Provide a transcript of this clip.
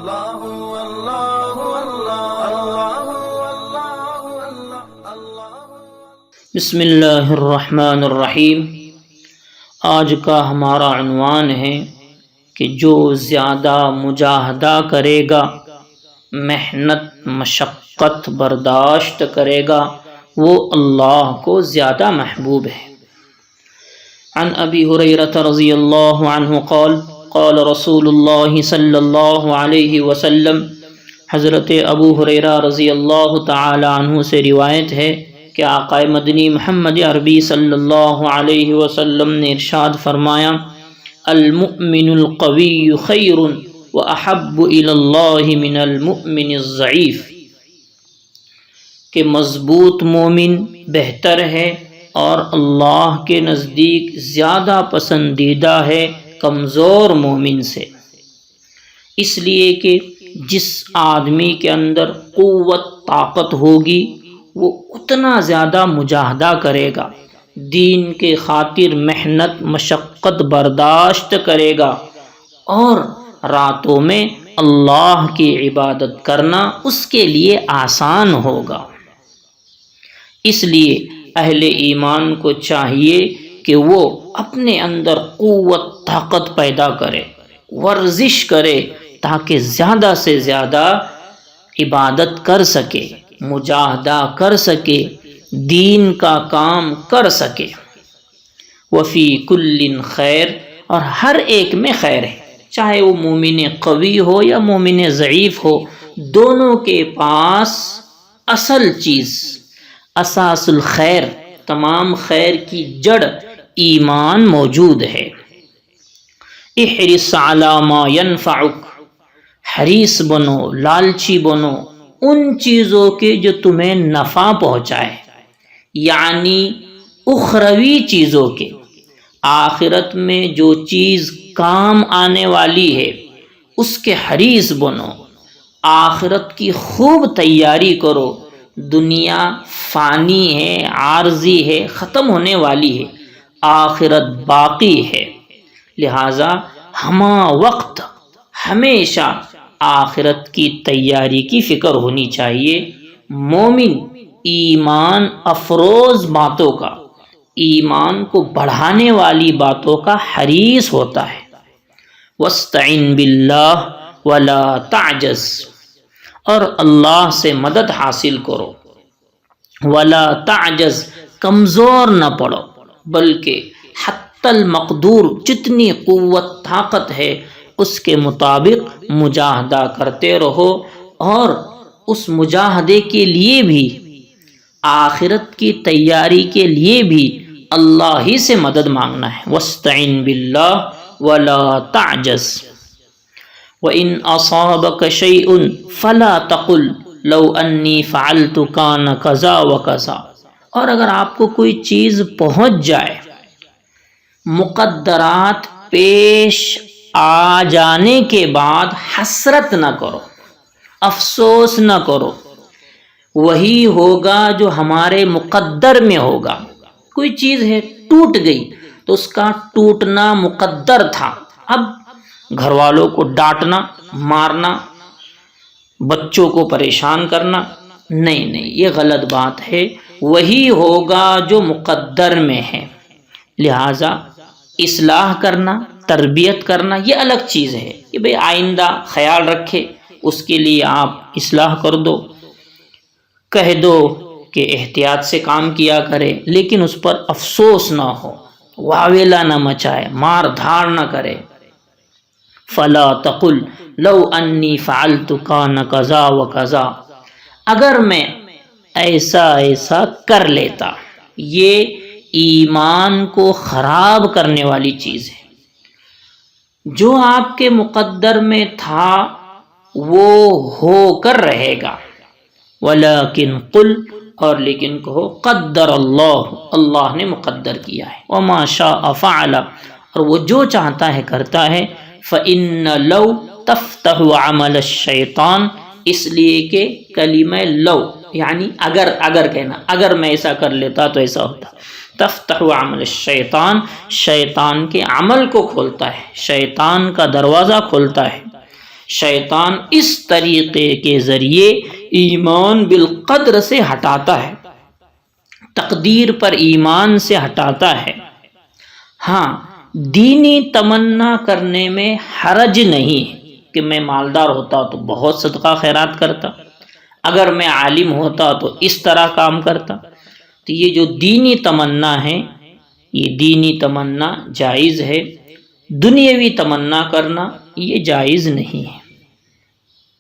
اللہ اللہ اللہ اللہ اللہ۔ بسم اللہ الرحمن الرحیم۔ آج کا ہمارا عنوان ہے کہ جو زیادہ مجاہدہ کرے گا، محنت مشقت برداشت کرے گا، وہ اللہ کو زیادہ محبوب ہے۔ عن ابی ہریرہ رضی اللہ عنہ قال قال رسول اللہ صلی اللہ علیہ وسلم، حضرت ابو ہریرہ رضی اللہ تعالی عنہ سے روایت ہے کہ آقا مدنی محمد عربی صلی اللہ علیہ وسلم نے ارشاد فرمایا، المؤمن القوی خیر واحب الی اللہ من المؤمن الضعیف، کہ مضبوط مومن بہتر ہے اور اللہ کے نزدیک زیادہ پسندیدہ ہے کمزور مومن سے۔ اس لیے کہ جس آدمی کے اندر قوت طاقت ہوگی وہ اتنا زیادہ مجاہدہ کرے گا، دین کے خاطر محنت مشقت برداشت کرے گا، اور راتوں میں اللہ کی عبادت کرنا اس کے لیے آسان ہوگا۔ اس لیے اہل ایمان کو چاہیے کہ وہ اپنے اندر قوت طاقت پیدا کرے، ورزش کرے، تاکہ زیادہ سے زیادہ عبادت کر سکے، مجاہدہ کر سکے، دین کا کام کر سکے۔ وفی کل خیر، اور ہر ایک میں خیر ہے، چاہے وہ مومن قوی ہو یا مومن ضعیف ہو، دونوں کے پاس اصل چیز، اساس الخیر، تمام خیر کی جڑ ایمان موجود ہے۔ احرص علی ما ینفعک، حریص بنو، لالچی بنو ان چیزوں کے جو تمہیں نفع پہنچائے، یعنی اخروی چیزوں کے، آخرت میں جو چیز کام آنے والی ہے اس کے حریص بنو، آخرت کی خوب تیاری کرو۔ دنیا فانی ہے، عارضی ہے، ختم ہونے والی ہے، آخرت باقی ہے، لہذا ہمہ وقت ہمیشہ آخرت کی تیاری کی فکر ہونی چاہیے۔ مومن ایمان افروز باتوں کا، ایمان کو بڑھانے والی باتوں کا حریص ہوتا ہے۔ وَاسْتَعِنْ بِاللَّهِ وَلَا تَعْجَزْ، اور اللہ سے مدد حاصل کرو۔ وَلَا تَعْجَزْ، کمزور نہ پڑو، بلکہ حتی المقدور، جتنی قوت طاقت ہے اس کے مطابق مجاہدہ کرتے رہو، اور اس مجاہدے کے لیے بھی، آخرت کی تیاری کے لیے بھی اللہ ہی سے مدد مانگنا ہے۔ وَاسْتَعِنْ بِاللَّهِ وَلَا تَعْجَزْ وَإِنْ أَصَابَكَ شَيْءٌ فَلَا تَقُلْ لَوْ أَنِّي فَعَلْتُ كَانَ كَذَا وَكَذَا، اور اگر آپ کو کوئی چیز پہنچ جائے، مقدرات پیش آ جانے کے بعد حسرت نہ کرو، افسوس نہ کرو، وہی ہوگا جو ہمارے مقدر میں ہوگا۔ کوئی چیز ہے ٹوٹ گئی تو اس کا ٹوٹنا مقدر تھا، اب گھر والوں کو ڈانٹنا، مارنا، بچوں کو پریشان کرنا، نہیں، یہ غلط بات ہے، وہی ہوگا جو مقدر میں ہے، لہذا اصلاح کرنا، تربیت کرنا یہ الگ چیز ہے کہ بھئی آئندہ خیال رکھے، اس کے لیے آپ اصلاح کر دو، کہہ دو کہ احتیاط سے کام کیا کرے، لیکن اس پر افسوس نہ ہو، واویلا نہ مچائے، مار دھاڑ نہ کرے۔ فلا تقل لو انی فعلت کان کذا وکذا، اگر میں ایسا کر لیتا، یہ ایمان کو خراب کرنے والی چیز ہے۔ جو آپ کے مقدر میں تھا وہ ہو کر رہے گا، ولیکن قل، اور لیکن کہو قدر اللہ، اللہ نے مقدر کیا ہے، وما شاء فعل، اور وہ جو چاہتا ہے کرتا ہے۔ فإن لو تفتح عمل الشیطان، اس لیے کہ کلمہ لو یعنی اگر کہنا، اگر میں ایسا کر لیتا تو ایسا ہوتا۔ تفتح عمل الشیطان، شیطان کے عمل کو کھولتا ہے، شیطان کا دروازہ کھولتا ہے۔ شیطان اس طریقے کے ذریعے ایمان بالقدر سے ہٹاتا ہے، تقدیر پر ایمان سے ہٹاتا ہے۔ ہاں، دینی تمنا کرنے میں حرج نہیں ہے کہ میں مالدار ہوتا تو بہت صدقہ خیرات کرتا، اگر میں عالم ہوتا تو اس طرح کام کرتا۔ تو یہ جو دینی تمنا ہے، یہ دینی تمنا جائز ہے، دنیاوی تمنا کرنا یہ جائز نہیں ہے۔